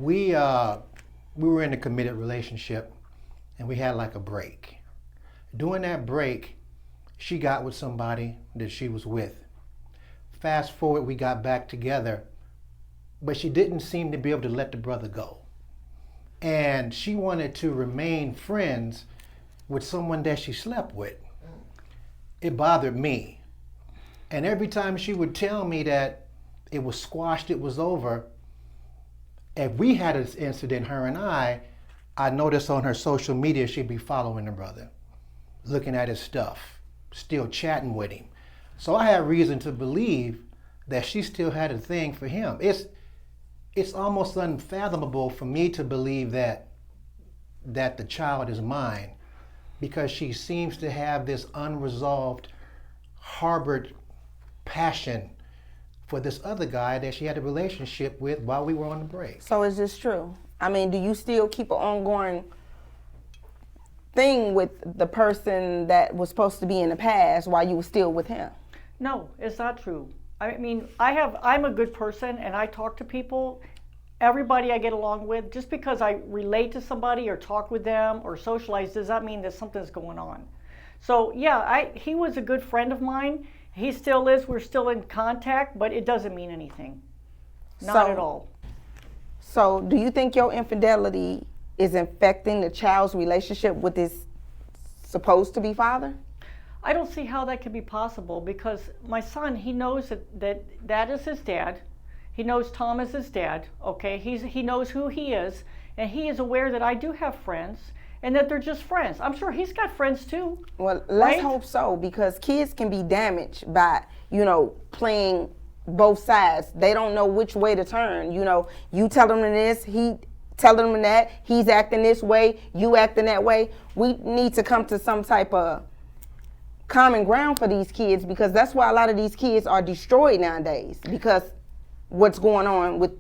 We were in a committed relationship, and we had like a break. During that break, she got with somebody that she was with. Fast forward, we got back together, but she didn't seem to be able to let the brother go. And she wanted to remain friends with someone that she slept with. It bothered me. And every time she would tell me that it was squashed, it was over, if we had an incident, her and I noticed on her social media she'd be following the brother, looking at his stuff, still chatting with him. So I had reason to believe that she still had a thing for him. It's almost unfathomable for me to believe that the child is mine, because she seems to have this unresolved, harbored passion for this other guy that she had a relationship with while we were on the break. So is this true? I mean, do you still keep an ongoing thing with the person that was supposed to be in the past while you were still with him? No, it's not true. I mean, I'm a good person and I talk to people, everybody I get along with. Just because I relate to somebody or talk with them or socialize does not mean that something's going on. So yeah, he was a good friend of mine. He still is. We're still in contact, but it doesn't mean anything. Not at all. So do you think your infidelity is affecting the child's relationship with his supposed to be father? I don't see how that could be possible, because my son, he knows that is his dad. He knows Tom is his dad, okay? He knows who he is, and he is aware that I do have friends and that they're just friends. I'm sure he's got friends too. Well, let's hope so, because kids can be damaged by, playing both sides. They don't know which way to turn. You tell them this, he tell them that, he's acting this way, you acting that way. We need to come to some type of common ground for these kids, because that's why a lot of these kids are destroyed nowadays, because what's going on with...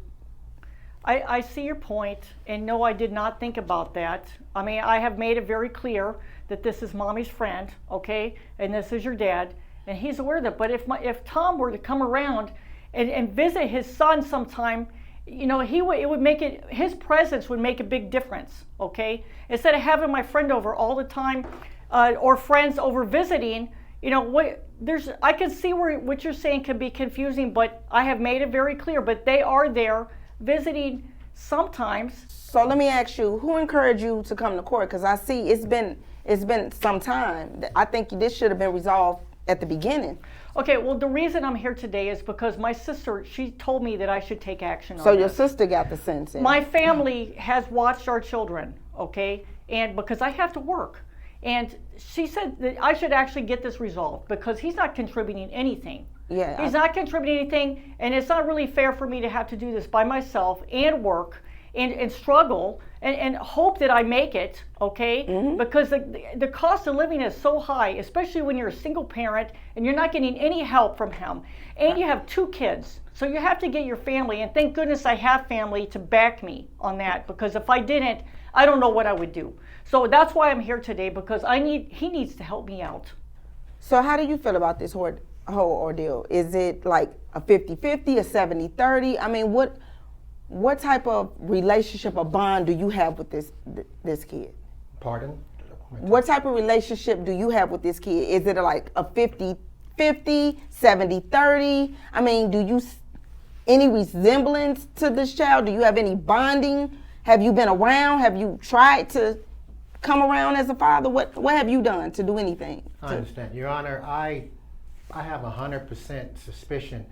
I see your point, and no, I did not think about that. I mean, I have made it very clear that this is mommy's friend, okay, and this is your dad, and he's aware of that. But if Tom were to come around and visit his son sometime, his presence would make a big difference, okay? Instead of having my friend over all the time, or friends over visiting, I can see where what you're saying can be confusing, but I have made it very clear. But they are there visiting sometimes. So let me ask you, who encouraged you to come to court? Because I see it's been some time. I think this should have been resolved at the beginning. Okay, well, the reason I'm here today is because my sister, she told me that I should take action on So your this. sister got the sense in. My family has watched our children, okay, and because I have to work. And she said that I should actually get this resolved, because he's not contributing anything. Yeah. He's not contributing anything, and it's not really fair for me to have to do this by myself and work and struggle and hope that I make it, okay? Mm-hmm. Because the cost of living is so high, especially when you're a single parent and you're not getting any help from him. And you have 2 kids. So you have to get your family, and thank goodness I have family to back me on that, because if I didn't, I don't know what I would do. So that's why I'm here today, because he needs to help me out. So how do you feel about this whole ordeal? Is it like a 50-50, a 70-30? I mean, what type of relationship or bond do you have with this kid? Pardon? What type of relationship do you have with this kid? Is it like a 50-50, 70-30? I mean, do you any resemblance to this child? Do you have any bonding? Have you been around? Have you tried to come around as a father? What have you done to do anything? I understand. Your Honor, I have 100% suspicion.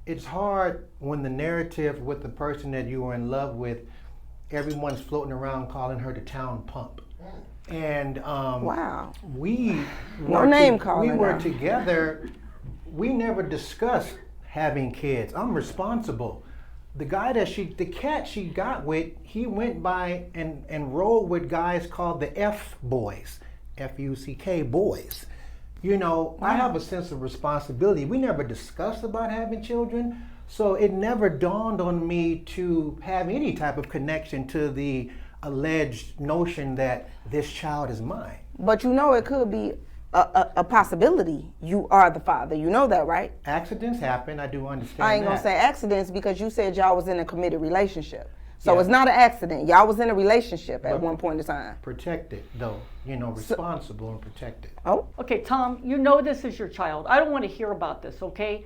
It's hard when the narrative with the person that you were in love with, everyone's floating around calling her the town pump. And wow. We were together. We never discussed having kids. I'm responsible. The cat she got with, he went by and rolled with guys called the F boys, F-U-C-K boys. I have a sense of responsibility. We never discussed about having children, so it never dawned on me to have any type of connection to the alleged notion that this child is mine. But it could be a possibility. You are the father. You know that, right? Accidents happen. I do understand I ain't gonna say accidents, because you said y'all was in a committed relationship. So Yeah. it's not an accident. Y'all was in a relationship at But- one point in time. Protected, though. Responsible and protected. Oh, Okay, Tom, you know this is your child. I don't want to hear about this, okay?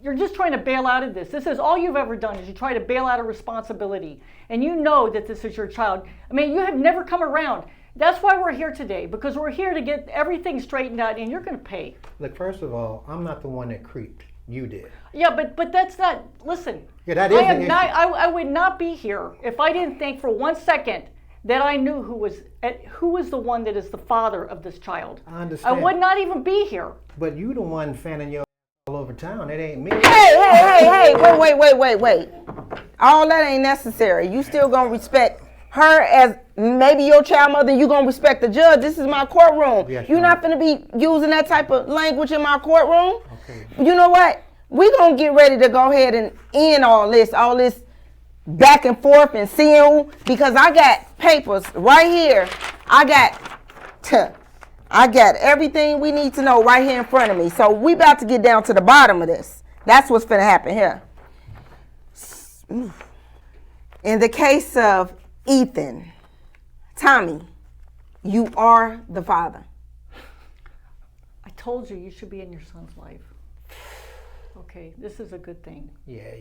You're just trying to bail out of this. This is all you've ever done is you try to bail out of responsibility. And you know that this is your child. I mean, you have never come around. That's why we're here today, because we're here to get everything straightened out, and you're going to pay. Look, first of all, I'm not the one that creeped. You did. Yeah, but that's not. Listen. Yeah, that is I am the not. issue. I would not be here if I didn't think for 1 second that I knew who was the one that is the father of this child. I understand. I would not even be here. But you the one fanning your all over town. It ain't me. hey, wait. All that ain't necessary. You still gonna respect her as maybe your child mother, you gonna respect the judge. This is my courtroom. Yes, You're ma'am. not gonna be using that type of language in my courtroom. Okay. You know what? We gonna get ready to go ahead and end all this back and forth and seeing, because I got papers right here. I got everything we need to know right here in front of me. So we about to get down to the bottom of this. That's what's gonna happen here. In the case of Ethan, Tommy, you are the father. I told you should be in your son's life. Okay, this is a good thing. Yeah.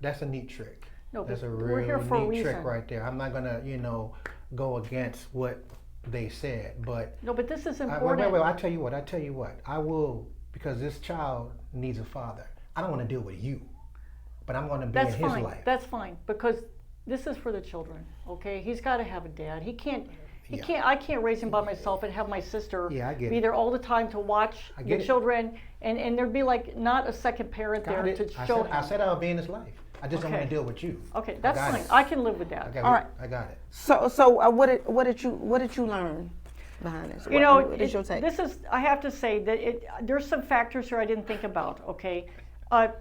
That's a neat trick. No, That's but a we're here real for a neat trick reason. right there. I'm not gonna, go against what they said, but No, but this is wait. important. I tell you what. I will, because this child needs a father. I don't want to deal with you, but I'm going to be That's in his fine. life. That's fine, because this is for the children. Okay, he's got to have a dad. He can't. Yeah. I can't raise him by myself and have my sister Yeah, I get be it. there all the time to watch I the get it. children, and there'd be like not a second parent Got there it. to I show said, him. I said I'll be in his life. I just don't Okay. want to deal with you. Okay, that's got fine. it. I can live with that. Okay, All right. I got it. So what did you learn behind this? You know, what is your take? this is. I have to say that there's some factors here I didn't think about. Okay,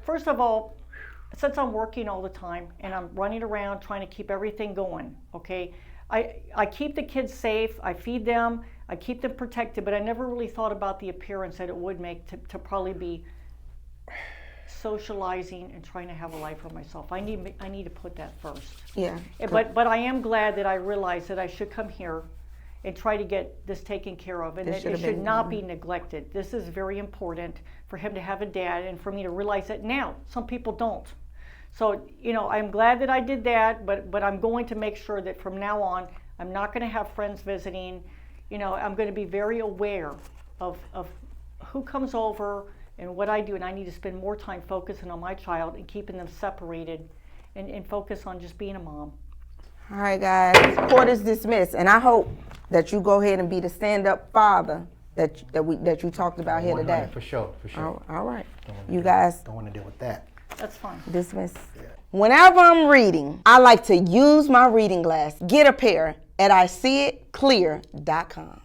first of all, since I'm working all the time and I'm running around trying to keep everything going, okay, I keep the kids safe. I feed them. I keep them protected. But I never really thought about the appearance that it would make to probably be socializing and trying to have a life for myself. I need to put that first. Yeah. But I am glad that I realized that I should come here and try to get this taken care of, and This that should it have should been not be neglected. This is very important for him to have a dad, and for me to realize that now. Some people don't. So, I'm glad that I did that, but I'm going to make sure that from now on, I'm not going to have friends visiting. I'm going to be very aware of who comes over and what I do, and I need to spend more time focusing on my child and keeping them separated and focus on just being a mom. All right, guys. Court is dismissed, and I hope that you go ahead and be the stand-up father that you talked about here 100, today. For sure. All right. Don't wanna You deal- guys don't want to deal with that. That's fine. dismiss. Whenever I'm reading, I like to use my reading glass. Get a pair at ISeeItClear.com.